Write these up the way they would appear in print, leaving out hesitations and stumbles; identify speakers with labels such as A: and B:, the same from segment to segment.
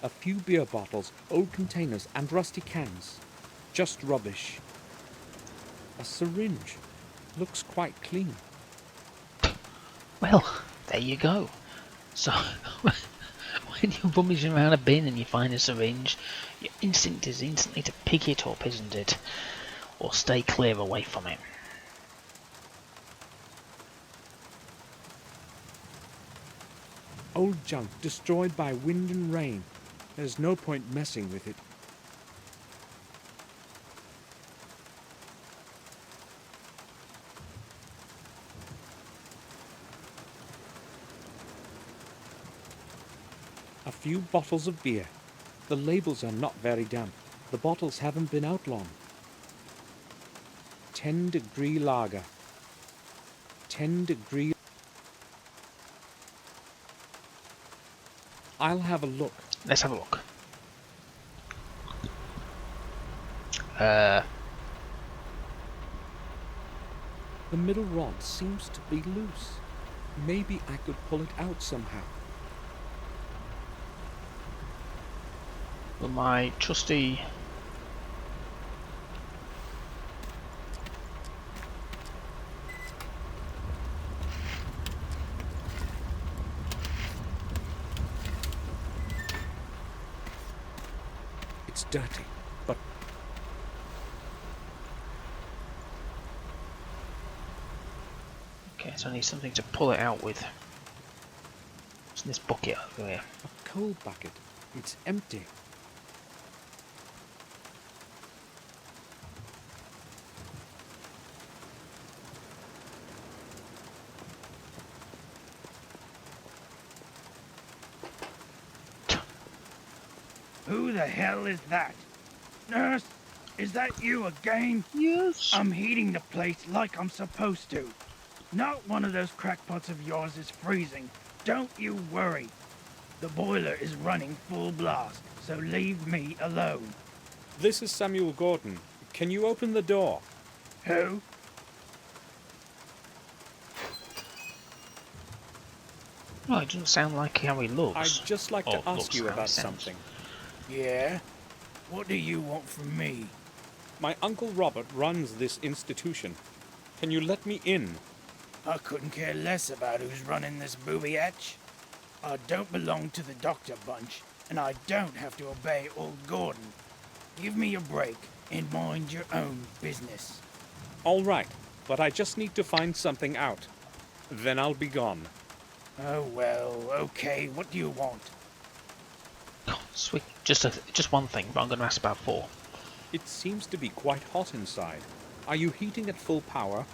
A: A few beer bottles, old containers, and rusty cans. Just rubbish. A syringe. Looks quite clean.
B: Well, there you go. So, when you're rummaging around a bin and you find a syringe, your instinct is instantly to pick it up, isn't it? Or stay clear away from it.
A: Old junk destroyed by wind and rain. There's no point messing with it. A few bottles of beer. The labels are not very damp. The bottles haven't been out long. 10-degree lager. 10-degree. I'll have a look.
B: Let's have a look. Uh,
A: The middle rod seems to be loose. Maybe I could pull it out somehow.
B: well, my trusty...
A: It's dirty, but
B: Okay, so I need something to pull it out with. What's in this bucket over here?
A: a coal bucket. It's empty.
C: Who the hell is that? Nurse, is that you again?
B: Yes.
C: I'm heating the place like I'm supposed to. Not one of those crackpots of yours is freezing. Don't you worry. The boiler is running full blast, so leave me alone.
A: This is Samuel Gordon. Can you open the door?
C: Who?
B: Well, it doesn't sound like how he looks.
A: I'd just like
B: Or
A: to ask
B: looks
A: you
B: how he
A: about
B: sounds.
A: something.
C: Yeah? What do you want from me?
A: My Uncle Robert runs this institution. Can you let me in?
C: I couldn't care less about who's running this booby hatch. I don't belong to the doctor bunch, and I don't have to obey old Gordon. Give me a break and mind your own business.
A: All right, but I just need to find something out. Then I'll be gone.
C: Oh well, okay, what do you want?
B: Oh, sweet. Just one thing, but I'm going to ask about 4.
A: It seems to be quite hot inside. Are you heating at full power?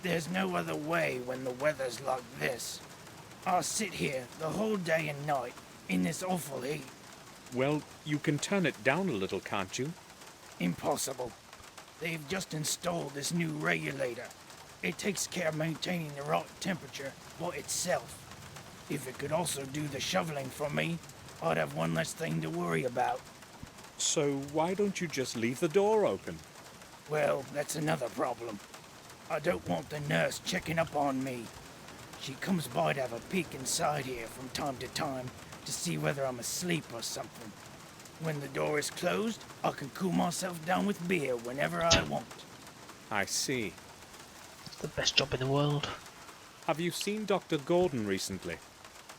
C: There's no other way when the weather's like this. I'll sit here the whole day and night in this awful heat.
A: Well, you can turn it down a little, can't you?
C: Impossible. They've just installed this new regulator. It takes care of maintaining the right temperature by itself. If it could also do the shoveling for me, I'd have one less thing to worry about.
A: So why don't you just leave the door open?
C: Well, that's another problem. I don't want the nurse checking up on me. She comes by to have a peek inside here from time to time to see whether I'm asleep or something. When the door is closed, I can cool myself down with beer whenever I want.
A: I see.
B: It's the best job in the world.
A: Have you seen Dr. Gordon recently?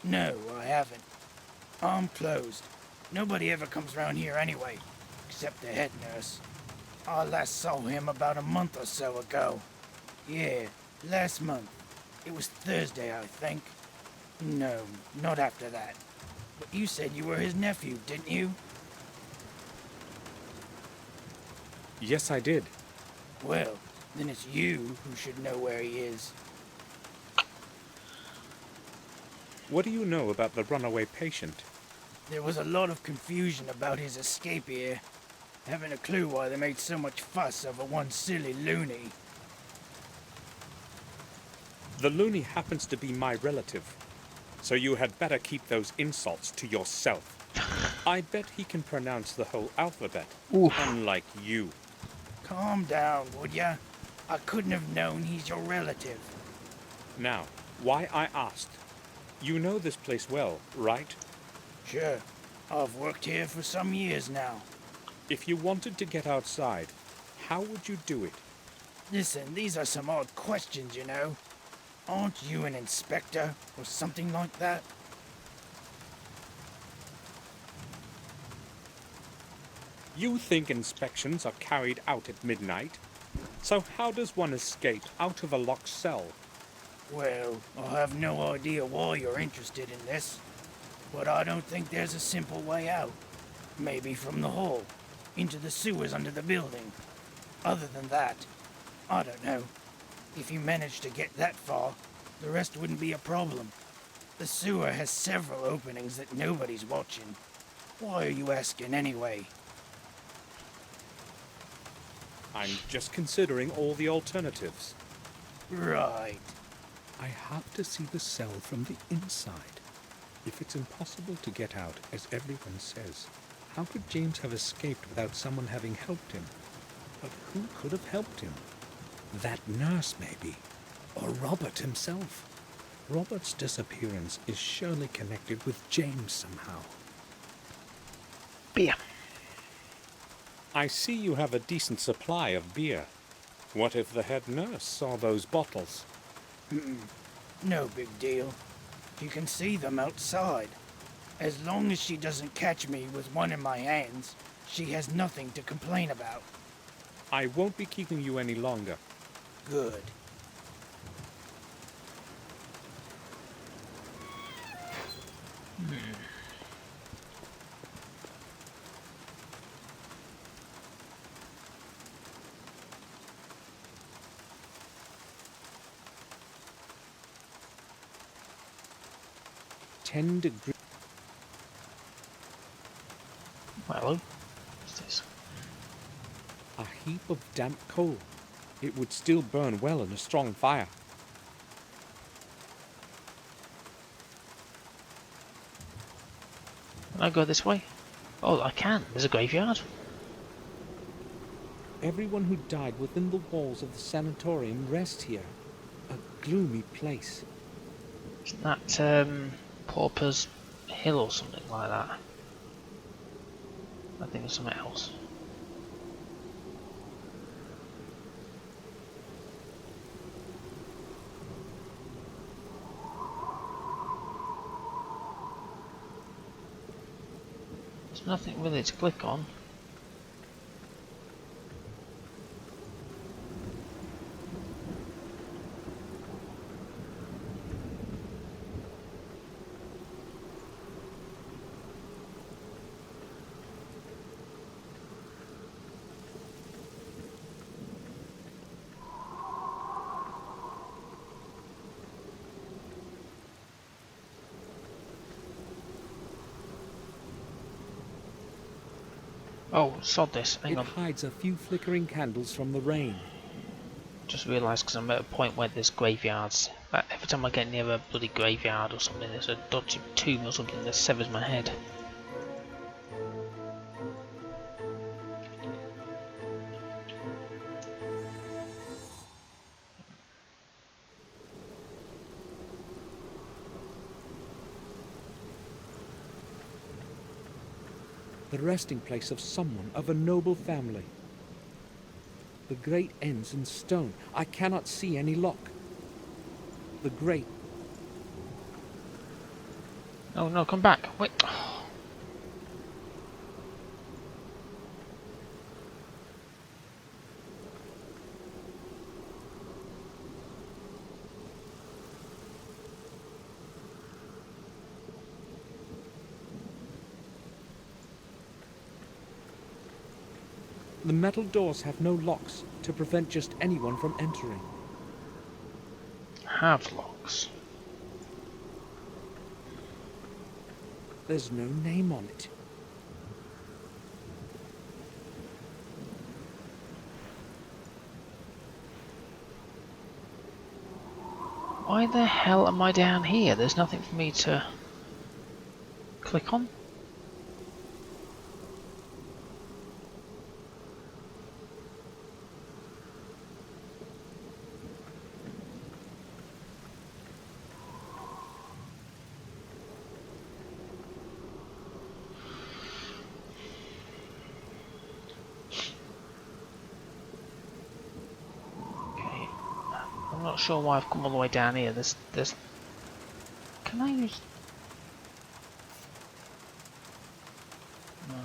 C: No, I haven't. I'm closed. Nobody ever comes round here anyway, except the head nurse. I last saw him about a month or so ago. Yeah, last month. It was Thursday, I think. No, not after that. But you said you were his nephew, didn't you?
A: Yes, I did.
C: Well, then it's you who should know where he is.
A: What do you know about the runaway patient?
C: There was a lot of confusion about his escape here. Haven't a clue why they made so much fuss over one silly loony.
A: The loony happens to be my relative, so you had better keep those insults to yourself. I bet he can pronounce the whole alphabet,
B: Oof.
A: unlike you.
C: Calm down, would ya? I couldn't have known he's your relative.
A: Now, why I asked. You know this place well, right?
C: Sure. I've worked here for some years now.
A: If you wanted to get outside, how would you do it?
C: Listen, these are some odd questions, you know. Aren't you an inspector or something like that?
A: You think inspections are carried out at midnight? So how does one escape out of a locked cell?
C: Well, I have no idea why you're interested in this, but I don't think there's a simple way out. Maybe from the hall, into the sewers under the building. Other than that, I don't know. If you manage to get that far, the rest wouldn't be a problem. The sewer has several openings that nobody's watching. Why are you asking anyway?
A: I'm just considering all the alternatives.
C: Right.
A: I have to see the cell from the inside. If it's impossible to get out, as everyone says, how could James have escaped without someone having helped him? But who could have helped him? That nurse, maybe. Or Robert himself. Robert's disappearance is surely connected with James somehow.
B: Beer.
A: I see you have a decent supply of beer. What if the head nurse saw those bottles?
C: No big deal. You can see them outside. As long as she doesn't catch me with one in my hands, she has nothing to complain about.
A: I won't be keeping you any longer.
C: Good.
A: $10°.
B: Hello. What's this?
A: A heap of damp coal. It would still burn well in a strong fire.
B: Can I go this way? Oh, I can. There's a graveyard.
A: Everyone who died within the walls of the sanatorium rests here. A gloomy place.
B: Isn't that Pauper's Hill or something like that? I think it's something else. There's nothing really to click on. Oh, sod this. Hang
A: It
B: on.
A: hides a few flickering candles from the rain.
B: Just realised because I'm at a point where there's graveyards. Every time I get near a bloody graveyard or something, there's a dodgy tomb or something that severs my head.
A: The resting place of someone of a noble family. The grate ends in stone. I cannot see any lock. The grate.
B: Oh no, come back. Wait.
A: The metal doors have no locks to prevent just anyone from entering.
B: Have locks.
A: There's no name on it.
B: Why the hell am I down here? There's nothing for me to click on. I'm not sure why I've come all the way down here. There's... Can I use... No.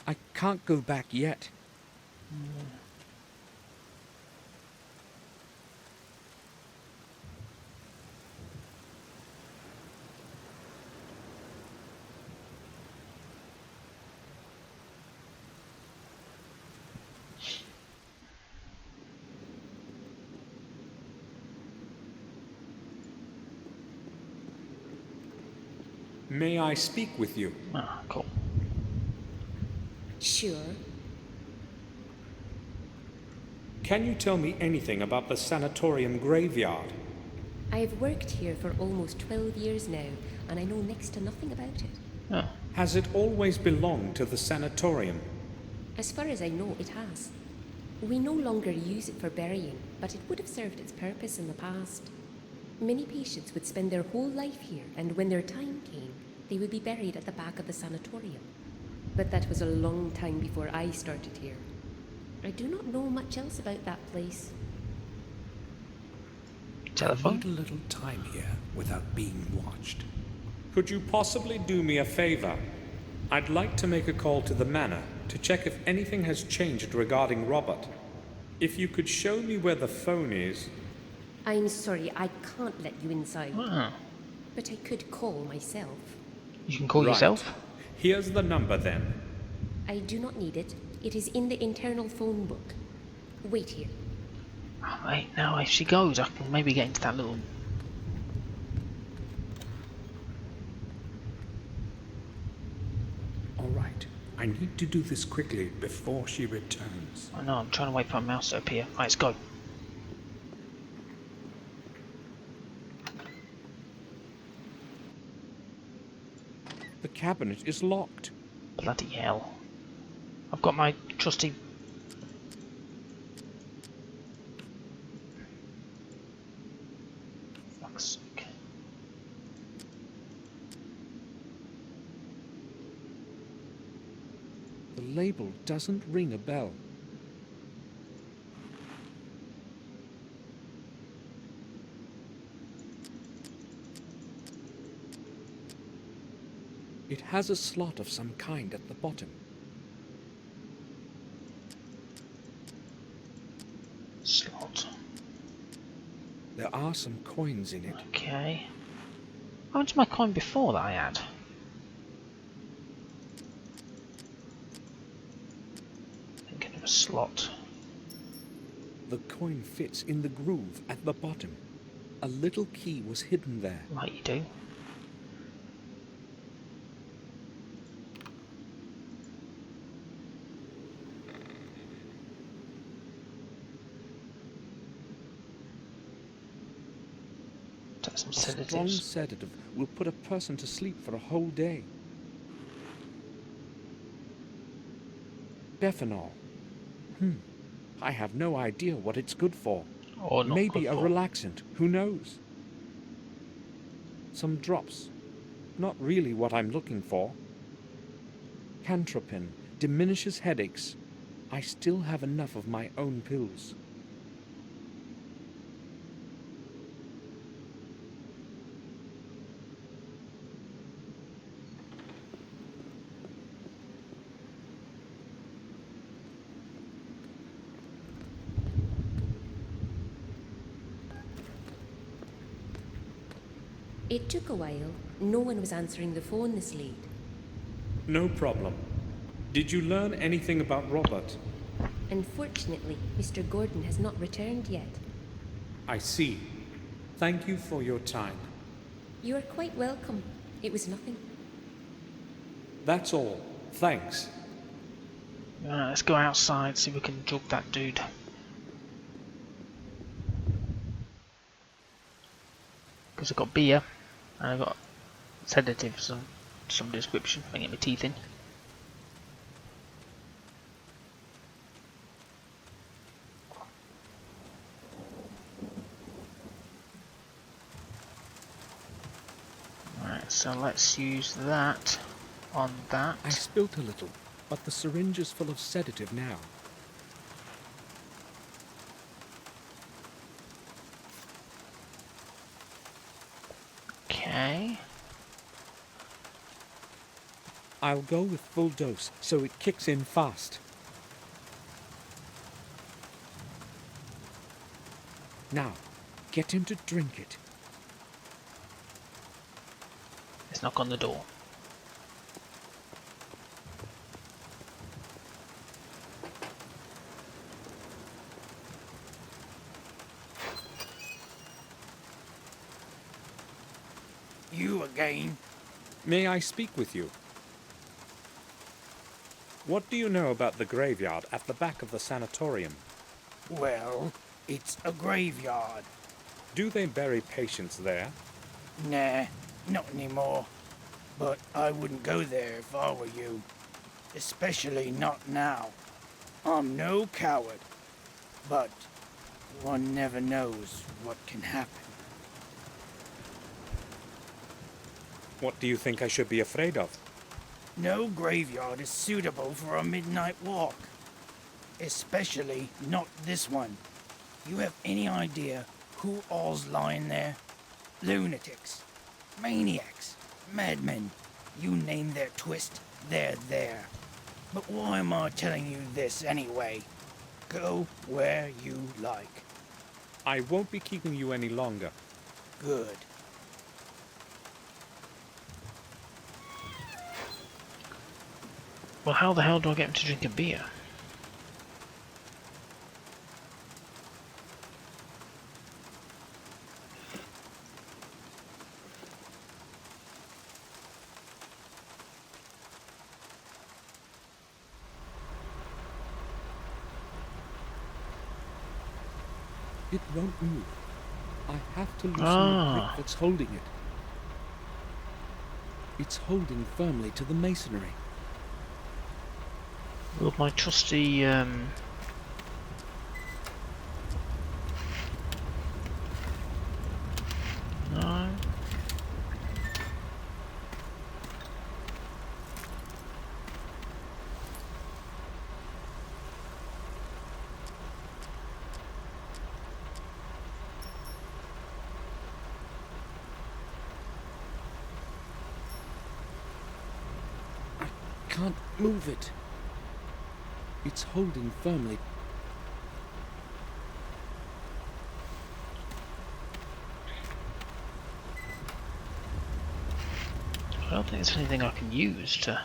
A: I can't go back yet. May I speak with you?
B: Ah, cool.
D: Sure.
A: Can you tell me anything about the sanatorium graveyard?
D: I have worked here for almost 12 years now, and I know next to nothing about it.
B: Oh.
A: Has it always belonged to the sanatorium?
D: As far as I know, it has. We no longer use it for burying, but it would have served its purpose in the past. Many patients would spend their whole life here, and when their time came, they would be buried at the back of the sanatorium. But that was a long time before I started here. I do not know much else about that place.
A: I
B: Telephone?
A: need a little time here without being watched. Could you possibly do me a favor? I'd like to make a call to the manor to check if anything has changed regarding Robert. If you could show me where the phone is...
D: I'm sorry, I can't let you inside.
B: Ah.
D: But I could call myself.
B: You can call
A: Right.
B: yourself?
A: Here's the number then.
D: I do not need it. It is in the internal phone book. Wait here.
B: Oh, wait, now if she goes, I can maybe get into that little...
A: All right. I need to do this quickly before she returns.
B: I know, I'm trying to wait for my mouse to appear. Right, let's go.
A: The cabinet is locked.
B: Bloody hell. I've got my trusty... Fuck's sake.
A: The label doesn't ring a bell. It has a slot of some kind at the bottom.
B: Slot.
A: There are some coins in it.
B: Okay. How much my coin before that I had? Thinking of a slot.
A: The coin fits in the groove at the bottom. A little key was hidden there.
B: Right, you do. Take some
A: A strong
B: sedatives.
A: sedative will put a person to sleep for a whole day. Bephenol. I have no idea what it's good for.
B: Or not
A: Maybe
B: good
A: a
B: for.
A: relaxant, who knows? Some drops. Not really what I'm looking for. Cantropin diminishes headaches. I still have enough of my own pills.
D: It took a while. No one was answering the phone this late.
A: No problem. Did you learn anything about Robert?
D: Unfortunately, Mr. Gordon has not returned yet.
A: I see. Thank you for your time.
D: You are quite welcome. It was nothing.
A: That's all. Thanks.
B: Let's go outside, see if we can drug that dude. Because I've got beer, and I've got sedatives of some description if I can get my teeth in. Right, so let's use that on that.
A: I spilt a little, but the syringe is full of sedative now.
B: Okay.
A: I'll go with full dose, so it kicks in fast. Now, get him to drink it.
B: Let's knock on the door.
C: You again?
A: May I speak with you? What do you know about the graveyard at the back of the sanatorium?
C: Well, it's a graveyard.
A: Do they bury patients there?
C: Nah, not anymore. But I wouldn't go there if I were you. Especially not now. I'm no coward. But one never knows what can happen.
A: What do you think I should be afraid of?
C: No graveyard is suitable for a midnight walk. Especially not this one. You have any idea who all's lying there? Lunatics, maniacs, madmen. You name their twist, they're there. But why am I telling you this anyway? Go where you like.
A: I won't be keeping you any longer.
C: Good.
B: Well, how the hell do I get him to drink a beer?
A: It won't move. I have to loosen the
B: Ah.
A: grip that's holding it. It's holding firmly to the masonry.
B: Will my trusty no.
A: Can't move it. It's holding firmly.
B: I don't think there's anything I can use to.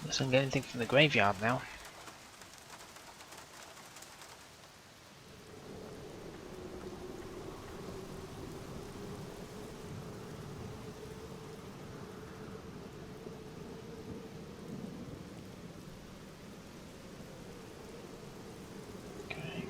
B: Unless I can get anything from the graveyard now. Okay.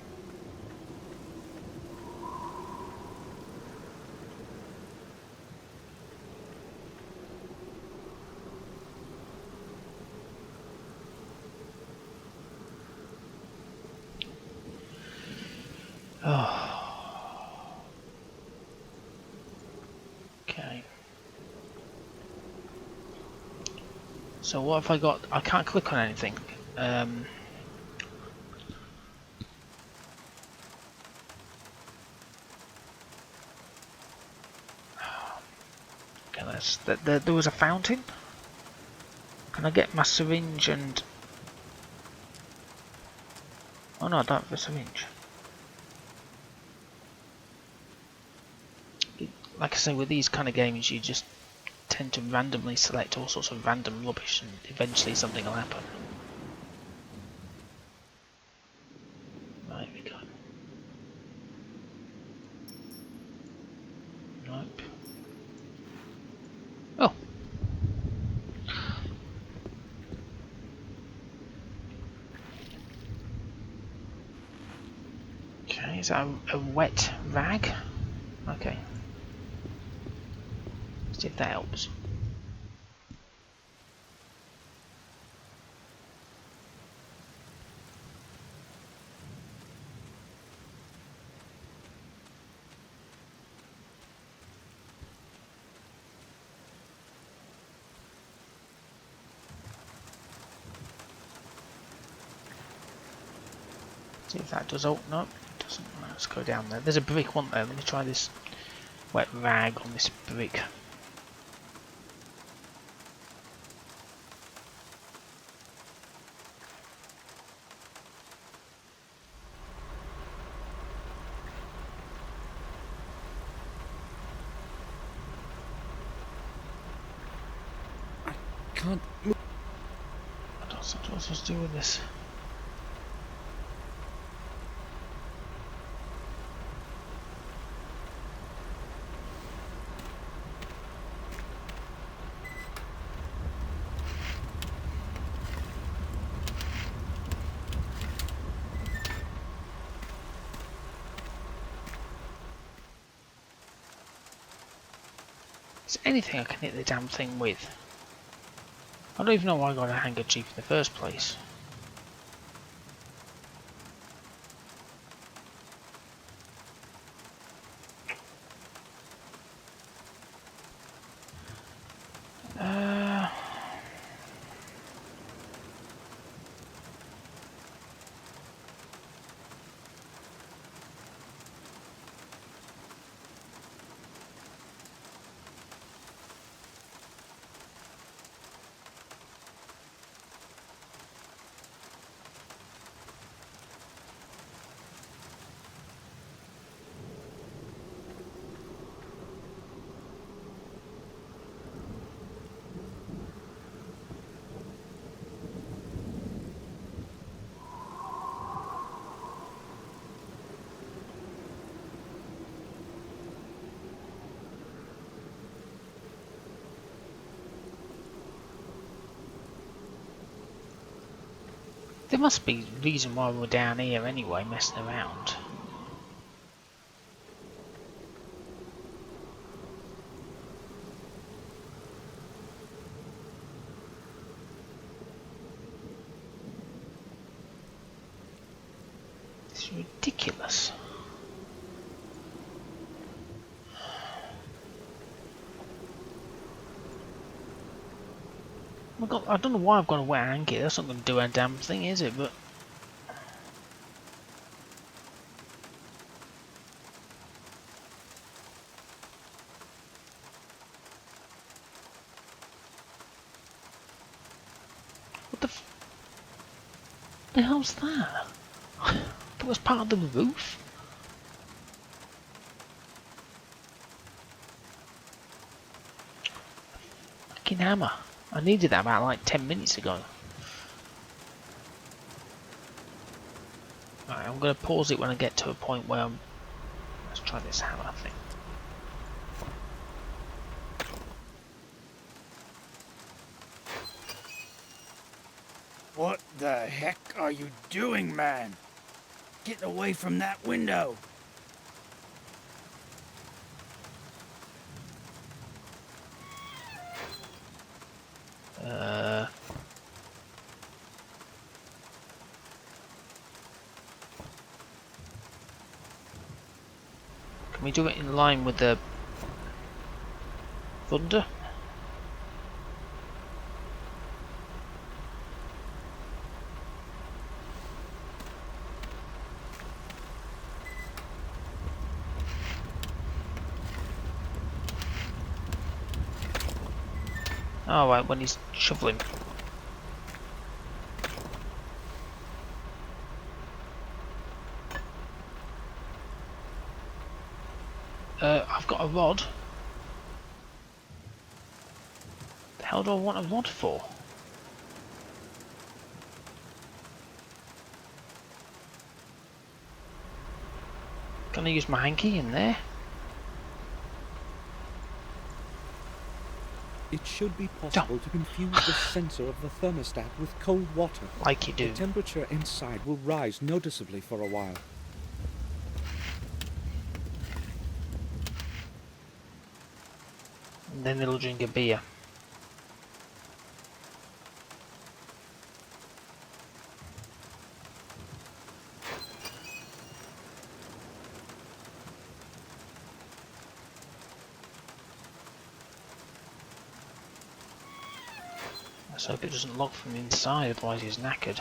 B: Oh. Okay. So what have I got? I can't click on anything. Okay, there was a fountain. Can I get my syringe and Oh no, I don't have a syringe. Like I say, with these kind of games, you just tend to randomly select all sorts of random rubbish, and eventually something will happen. Right, we go. Nope. Oh. Okay, is that a wet rag? Okay. Let's see if that helps. See if that does. Oh, no, it doesn't. Let's go down there. There's a brick, wasn't there? Let me try this wet rag on this brick.
A: Can't move.
B: I don't know what I'm supposed to do with this. Is there anything I can hit the damn thing with? I don't even know why I got a handkerchief in the first place. Uh, there must be a reason why we're down here anyway, messing around. It's ridiculous. I don't know why I've got a wet handkerchief. That's not going to do a damn thing, is it? But what the hell's that? That was part of the roof. Fucking hammer. I needed that about like 10 minutes ago. Right, I'm going to pause it when I get to a point where I'm... Let's try this hammer thing.
C: What the heck are you doing, man? Get away from that window.
B: Can we do it in line with the thunder? Oh, right, when he's shoveling. I've got a rod. The hell do I want a rod for? Gonna use my hanky in there.
A: It should be possible to confuse the sensor of the thermostat with cold water.
B: Like you do.
A: The temperature inside will rise noticeably for a while.
B: And then it'll drink a beer. Let's hope it doesn't lock from inside, otherwise he's knackered.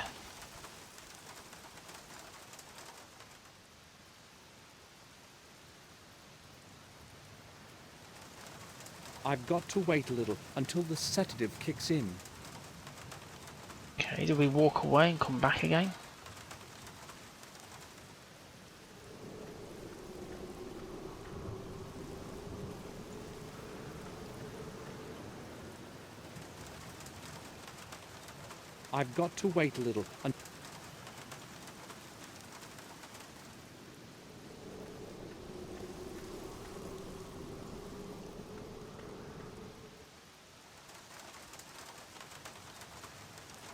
A: I've got to wait a little until the sedative kicks in.
B: Okay, do we walk away and come back again?
A: I've got to wait a little until...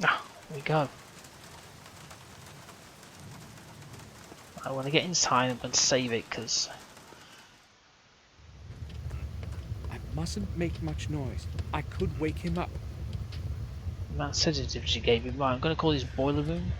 B: Ah, here we go. I want to get inside and save it because
A: I mustn't make much noise. I could wake him up.
B: that sedatives you gave me. Right, I'm going to call this boiler room.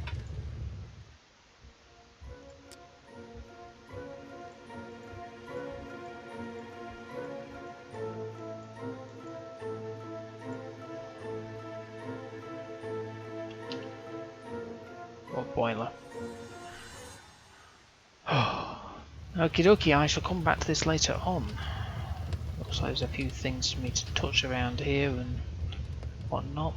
B: Or boiler. Okie dokie, I shall come back to this later on. Looks like there's a few things for me to touch around here and whatnot.